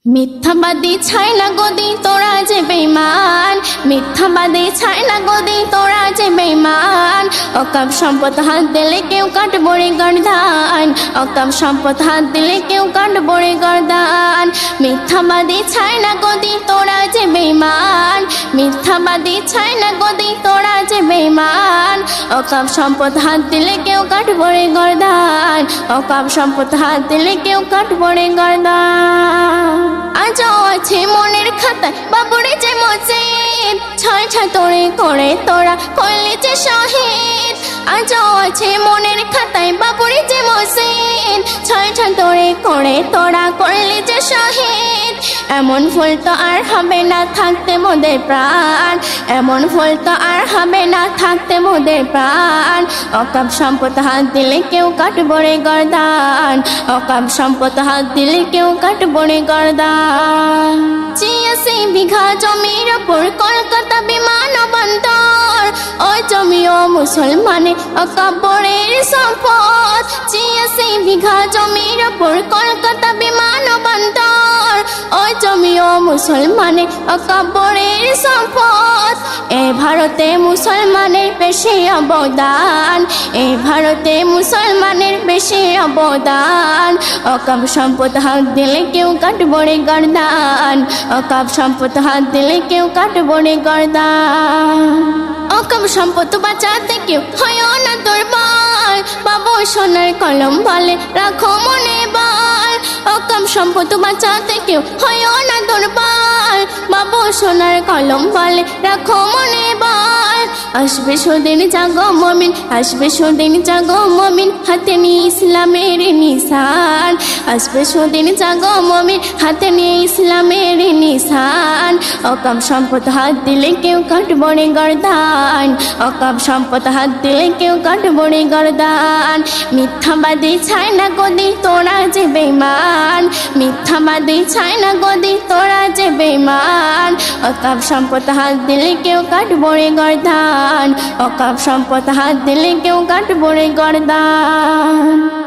মিথ্যাবাদী ছাই না গদি তোরা যে বেঈমান, মিথ্যাবাদী ছাই না গদি তোরা যে বেঈমান। অকাপ সম্পদ হাত দিলে কেউ কাটবো রে গর্দান, অকাপ সম্পদ হাত দিলে কেউ কাটবো রে গর্দান। মিথ্যাবাদী ছাই না গদি তোরা যে বেঈমান, মিথ্যাবাদী ছাই না গদি তোরা যে বেঈমান। অকাপ সম্পদ হাত দিলে কেউ কাটবো রে গর্দান, অকাপ সম্পদ হাত দিলে কেউ কাটবো রে গর্দান। আজও আছে মনের খাতায় বাবুরে যে মসজিদ, ছয় ছাতরে করে তোরা করলি যে শহীদ। আজও আছে মনের খাতায় বাবুরে যে মসজিদ, ছয় ছাতরে করে তোরা করলি যে শহীদ। এমন ফুল তো আর হবে না থাকতে মোদের প্রাণ, এমন ফুল তো আর হবে না থাকতে মোদের প্রাণ। অকাপ সম্পদ হাত দিলে কেউ কাটবো রে গর্দান, অকাপ সম্পদ হাত দিলে কেউ কাটবো রে গর্দান। ৮৬ বিঘা জমির ওপর কলকাতা বিমানবন্দর, ওই জমিও মুসলমানের অকাব্বরের সম্পদ। ৮৬ বিঘা জমির ওপর কলকাতা বিমানবন্দর, ওই জমিও মুসলমানের অকাব্বরের সম্পদ। এ ভারতে মুসলমানের বেশি অবদান, এ ভারতে মুসলমানের বেশি অবদান। অকাপ সম্পদ হাত দিলে কেউ কাটবো রে গর্দান, অকাপ সম্পদ হাত দিলে কেউ কাটবো রে গর্দান। অকাপ সম্পদ বাঁচাতে কেউ হয় না দুর্বল, বাবু সোনার কলম বলে রাখো মনে বল। অকাপ সম্পদ বাঁচাতে কেউ হয় না দুর্বল, বাবু সোনার কলম বলে রাখো মনে বল। আসবে সুদিন জাগো মুমিন, আসবে সুদিন জাগো মুমিন, হাতে নিয়ে ইসলামের নিশান। আসবে সুদিন জাগো মুমিন, হাতে নিয়ে ইসলামের নিশান। অকাপ সম্পদ হাত দিলে কেউ কাটবো রে গর্দান, অকাপ সম্পদ হাত দিলে কেউ কাটবো রে গর্দান। মিথ্যাবাদী ছাই না গদি তোরা যে বেঈমান, মিথ্যাবাদী ছাই না গদি তোরা যে বেঈমান। অকাপ সম্পদ হাত দিলে কেউ কাটবো রে গর্দান, অকাপ সম্পদ হাত দিলে কেউ কাটবো রে গর্দান।